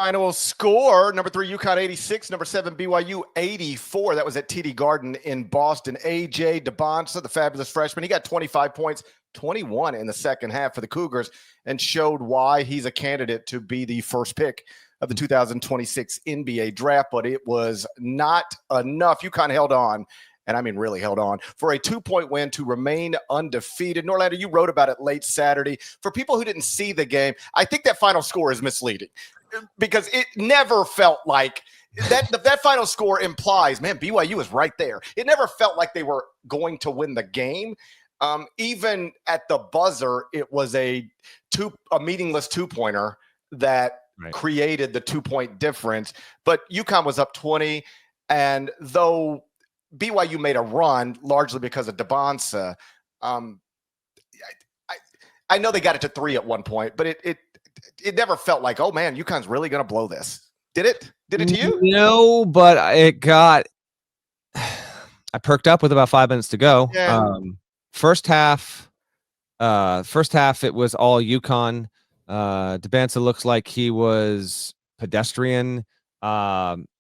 Final score, number 3, UConn 86, number 7, BYU 84. That was at TD Garden in Boston. AJ Dybantsa, the fabulous freshman, he got 25 points, 21 in the second half for the Cougars, and showed why he's a candidate to be the first pick of the 2026 NBA draft, but it was not enough. UConn held on, and I mean really held on, for a 2-point win to remain undefeated. Norlander, you wrote about it late Saturday. For people who didn't see the game, I think that final score is misleading because it never felt like that final score implies, man, BYU is right there. It never felt like they were going to win the game. Even at the buzzer, it was a meaningless two-pointer that created the 2-point difference. But UConn was up 20, and though BYU made a run largely because of Dybantsa, I know they got it to 3 at one point, but it never felt like, oh man, UConn's really going to blow this. Did it? Did it to you? No, but I perked up with about 5 minutes to go. Yeah. First half, it was all UConn. Dybantsa looks like he was pedestrian.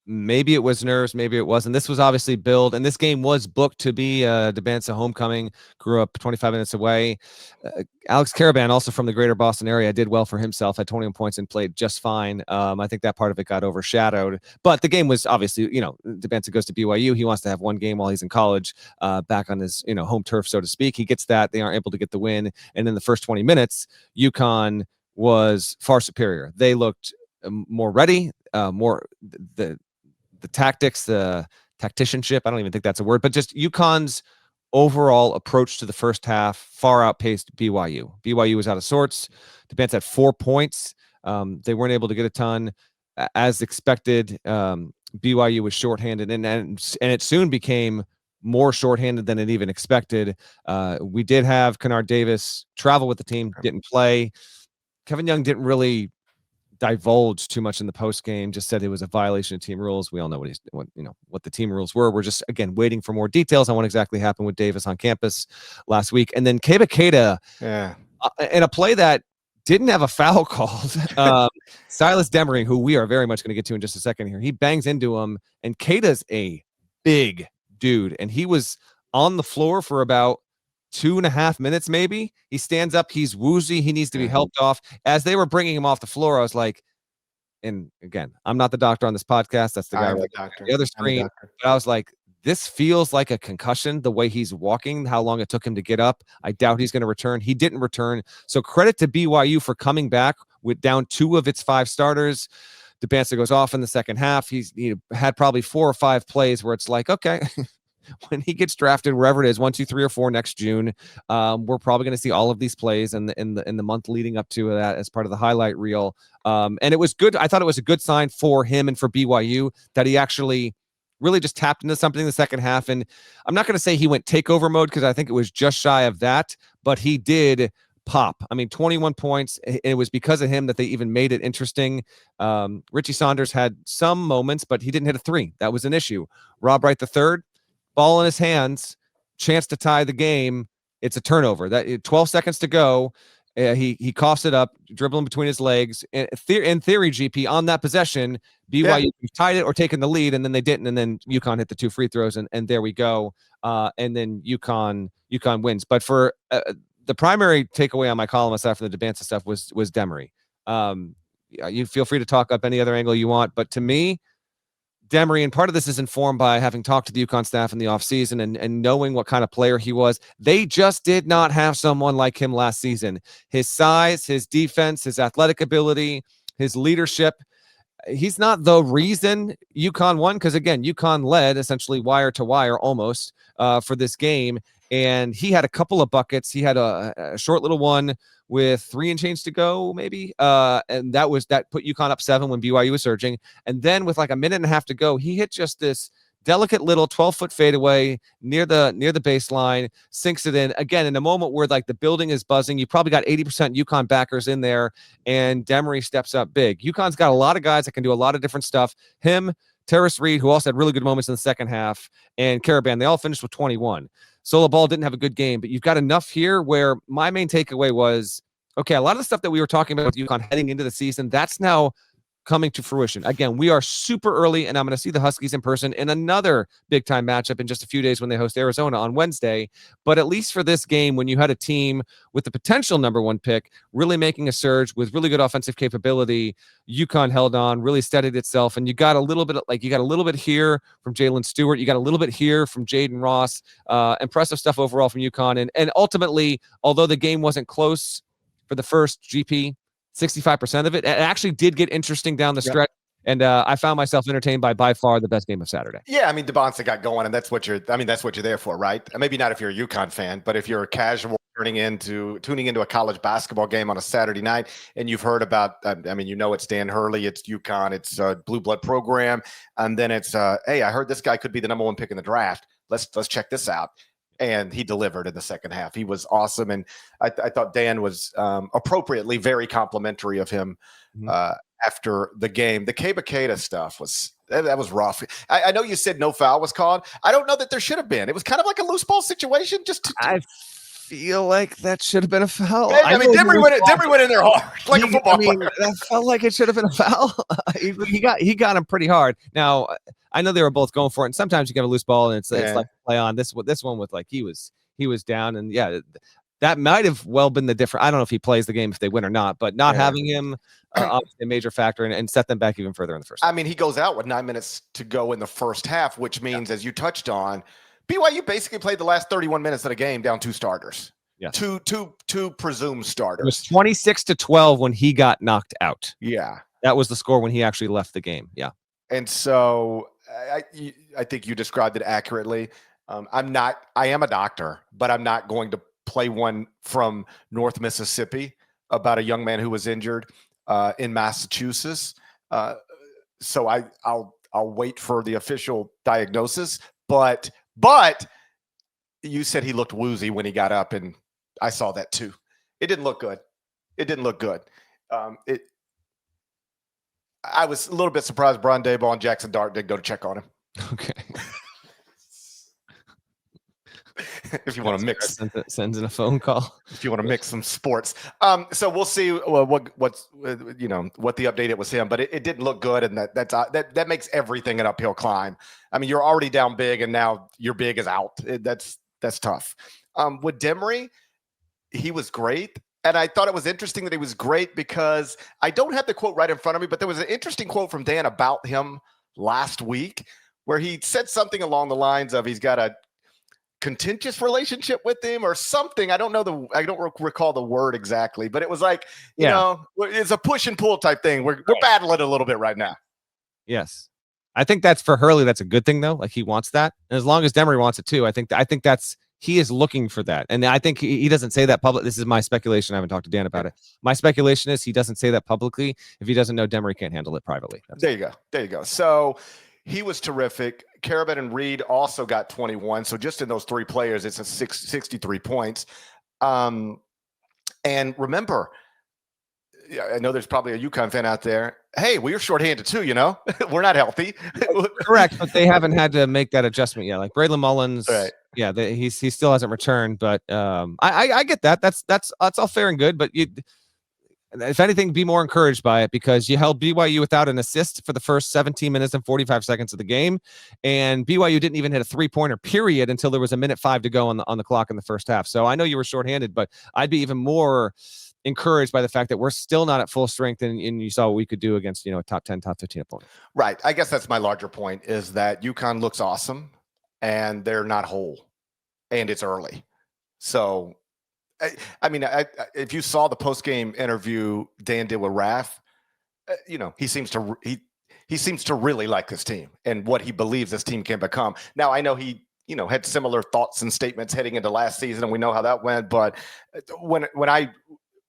Maybe it was nerves, maybe it wasn't. This was obviously billed, and this game was booked to be Dybantsa homecoming. Grew up 25 minutes away. Alex Caravan, also from the greater Boston area, did well for himself, had 21 points and played just fine. I think that part of it got overshadowed. But the game was obviously, Dybantsa goes to BYU. He wants to have one game while he's in college, back on his home turf, so to speak. He gets that. They aren't able to get the win. And in the first 20 minutes, UConn was far superior. They looked more ready, more the tactics, the tacticianship, I don't even think that's a word, but just UConn's overall approach to the first half far outpaced BYU. BYU was out of sorts. Dybantsa had 4 points. They weren't able to get a ton. As expected, BYU was shorthanded, and it soon became more shorthanded than it even expected. We did have Kennard Davis travel with the team, didn't play. Kevin Young didn't really divulged too much in the post game, just said it was a violation of team rules. We all know what the team rules were. We're just, again, waiting for more details on what exactly happened with Davis on campus last week. And then Keba Keita, in a play that didn't have a foul called, Silas Demery, who we are very much going to get to in just a second here, he bangs into him, and Keita's a big dude, and he was on the floor for about 2.5 minutes, maybe. He stands up, he's woozy, he needs to be helped off. As they were bringing him off the floor, I was like, and again, I'm not the doctor on this podcast, that's the guy right on the other screen, but I was like, this feels like a concussion, the way he's walking, how long it took him to get up. I doubt he's going to return. He didn't return. So credit to BYU for coming back with down 2 of its 5 starters. Dybantsa goes off in the second half. He had probably 4 or 5 plays where it's like, okay, when he gets drafted, wherever it is, 1, 2, 3, or 4 next June, we're probably going to see all of these plays in the month leading up to that as part of the highlight reel. And it was good. I thought it was a good sign for him and for BYU that he actually really just tapped into something in the second half. And I'm not going to say he went takeover mode, because I think it was just shy of that, but he did pop. I mean, 21 points. It was because of him that they even made it interesting. Richie Saunders had some moments, but he didn't hit a 3. That was an issue. Rob Wright III, ball in his hands, chance to tie the game. It's a turnover. 12 seconds to go. He coughs it up, dribbling between his legs. In theory, GP, on that possession, BYU tied it or taken the lead, and then they didn't. And then UConn hit the 2 free throws, and there we go. And then UConn wins. But for the primary takeaway on my column aside from the Dybantsa stuff was Demery. You feel free to talk up any other angle you want, but to me, Demery, and part of this is informed by having talked to the UConn staff in the offseason and knowing what kind of player he was. They just did not have someone like him last season. His size, his defense, his athletic ability, his leadership. He's not the reason UConn won, because, again, UConn led essentially wire to wire almost for this game. And he had a couple of buckets. He had a short little one with 3 and change to go, maybe. And that put UConn up 7 when BYU was surging. And then with like a minute and a half to go, he hit just this delicate little 12-foot fadeaway near the baseline, sinks it in. Again, in a moment where like the building is buzzing, you probably got 80% UConn backers in there, and Demery steps up big. UConn's got a lot of guys that can do a lot of different stuff. Him, Terrace Reed, who also had really good moments in the second half, and Caravan, they all finished with 21. Solo Ball didn't have a good game, but you've got enough here where my main takeaway was, okay, a lot of the stuff that we were talking about with UConn heading into the season, that's now coming to fruition. Again, we are super early, and I'm going to see the Huskies in person in another big-time matchup in just a few days when they host Arizona on Wednesday. But at least for this game, when you had a team with the potential number 1 pick really making a surge with really good offensive capability, UConn held on, really steadied itself, and you got a little bit here from Jalen Stewart, you got a little bit here from Jaden Ross. Impressive stuff overall from UConn, and ultimately, although the game wasn't close for the first GP, 65% of it actually did get interesting down the stretch. And I found myself entertained by far the best game of Saturday. Yeah, I mean, Dybantsa got going, and that's what you're there for, right? Maybe not if you're a UConn fan, but if you're a casual tuning into a college basketball game on a Saturday night, and you've heard about, it's Dan Hurley, it's UConn, it's a blue blood program, and then it's, hey, I heard this guy could be the number 1 pick in the draft. Let's check this out. And he delivered in the second half. He was awesome. And I thought Dan was appropriately very complimentary of him after the game. The Kebakeda stuff was rough. I know you said no foul was called. I don't know that there should have been. It was kind of like a loose ball situation. I feel like that should have been a foul. Demery went in there hard, like a football player. That felt like it should have been a foul. he got him pretty hard. Now, I know they were both going for it, and sometimes you get a loose ball, and it's like play on. This one with like he was down, and that might have well been the difference. I don't know if he plays the game if they win or not, but not having him obviously a major factor and set them back even further in the first. I mean, he goes out with 9 minutes to go in the first half, which means, as you touched on, BYU basically played the last 31 minutes of the game down 2 starters. Yeah, two presumed starters. It was 26-12 when he got knocked out. Yeah, that was the score when he actually left the game. Yeah, and so I think you described it accurately. I am a doctor, but I'm not going to play one from North Mississippi about a young man who was injured in Massachusetts. So I'll wait for the official diagnosis. But you said he looked woozy when he got up, and I saw that too. It didn't look good. I was a little bit surprised Brian Daboll and Jackson Dart didn't go to check on him. Okay. If you want to mix, sends in a phone call. If you want to mix some sports, so we'll see what the update it was him, but it didn't look good, and that makes everything an uphill climb. I mean, you're already down big, and now your big is out. That's tough. With Demery, he was great. And I thought it was interesting that he was great because I don't have the quote right in front of me, but there was an interesting quote from Dan about him last week where he said something along the lines of he's got a contentious relationship with him or something. I don't recall the word exactly, but it was like, you know, it's a push and pull type thing. We're battling a little bit right now. Yes. I think that's for Hurley. That's a good thing though. Like he wants that. And as long as Demery wants it too, I think that's, he is looking for that. And I think he doesn't say that public. This is my speculation. I haven't talked to Dan about it. My speculation is he doesn't say that publicly if he doesn't know Demery can't handle it privately. There you go. So he was terrific. Karaban and Reed also got 21. So just in those 3 players, it's 63 points. And remember, I know there's probably a UConn fan out there. Hey, we're shorthanded too, you know? We're not healthy. Correct, but they haven't had to make that adjustment yet. Like Braylon Mullins, right. Yeah, he still hasn't returned, but I get that. That's all fair and good, but if anything, be more encouraged by it because you held BYU without an assist for the first 17 minutes and 45 seconds of the game, and BYU didn't even hit a 3-pointer period until there was 1:05 to go on the clock in the first half. So I know you were shorthanded, but I'd be even more encouraged by the fact that we're still not at full strength, and you saw what we could do against a top 10, top 15 opponent. Right. I guess that's my larger point is that UConn looks awesome, and they're not whole, and it's early. So. I mean, if you saw the post-game interview Dan did with Raph, he seems to really like this team and what he believes this team can become. Now, I know he, had similar thoughts and statements heading into last season, and we know how that went. But when I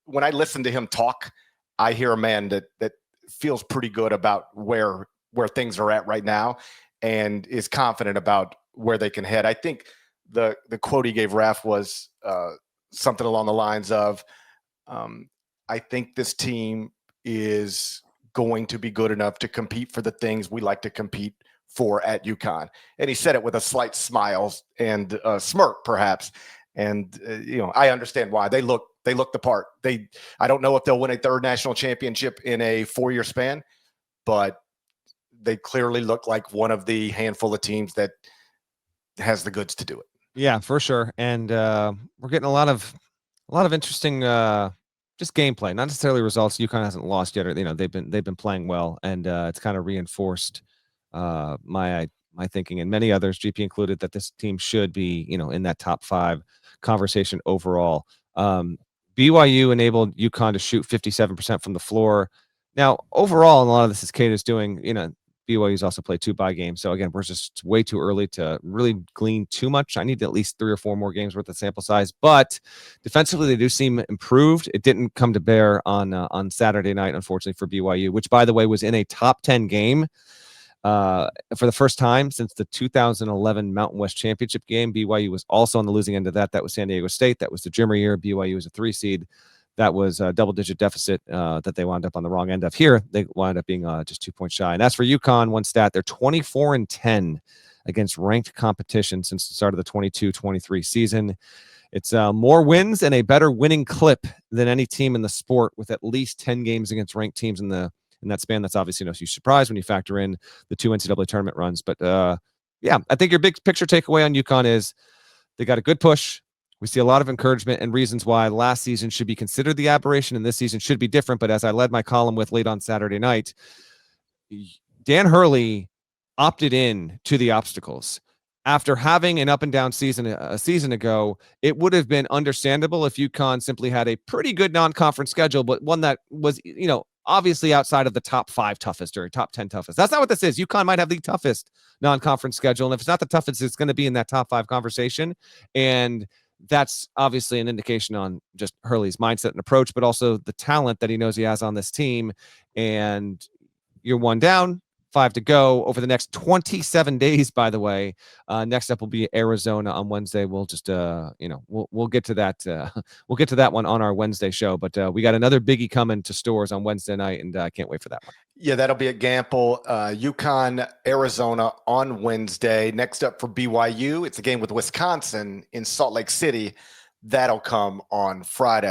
listen to him talk, I hear a man that feels pretty good about where things are at right now and is confident about where they can head. I think the quote he gave Raph was something along the lines of, I think this team is going to be good enough to compete for the things we like to compete for at UConn. And he said it with a slight smile and a smirk, perhaps. And, I understand why. They look the part. I don't know if they'll win a 3rd national championship in a 4-year span, but they clearly look like one of the handful of teams that has the goods to do it. Yeah, for sure. And we're getting a lot of interesting just gameplay, not necessarily results. UConn hasn't lost yet, or they've been playing well, and it's kind of reinforced my thinking, and many others, GP included, that this team should be in that top 5 conversation overall. BYU enabled UConn to shoot 57% from the floor. Now, overall, and a lot of this is Cata's doing. BYU's also played 2 bye games. So again, we're just way too early to really glean too much. I need at least 3 or 4 more games worth of sample size. But defensively, they do seem improved. It didn't come to bear on Saturday night, unfortunately, for BYU, which, by the way, was in a top 10 game for the first time since the 2011 Mountain West Championship game. BYU was also on the losing end of that. That was San Diego State. That was the Jimmer year. BYU was a 3 seed. That was a double-digit deficit that they wound up on the wrong end of. Here, they wound up being just 2 points shy. And as for UConn, one stat, they're 24-10 against ranked competition since the start of the 22-23 season. It's more wins and a better winning clip than any team in the sport, with at least 10 games against ranked teams in that span. That's obviously no huge surprise when you factor in the 2 NCAA tournament runs. But yeah, I think your big picture takeaway on UConn is they got a good push. We see a lot of encouragement and reasons why last season should be considered the aberration and this season should be different. But as I led my column with late on Saturday night, Dan Hurley opted in to the obstacles. After having an up and down season a season ago, it would have been understandable if UConn simply had a pretty good non-conference schedule, but one that was, obviously outside of the top 5 toughest or top 10 toughest. That's not what this is. UConn might have the toughest non-conference schedule. And if it's not the toughest, it's going to be in that top 5 conversation. And that's obviously an indication on just Hurley's mindset and approach, but also the talent that he knows he has on this team. And you're 1 down, 5 to go over the next 27 days, by the way. Next up will be Arizona on Wednesday. We'll just, we'll get to that. We'll get to that one on our Wednesday show, but we got another biggie coming to stores on Wednesday night, and I can't wait for that one. Yeah, that'll be at Gamble. UConn, Arizona on Wednesday. Next up for BYU, it's a game with Wisconsin in Salt Lake City. That'll come on Friday.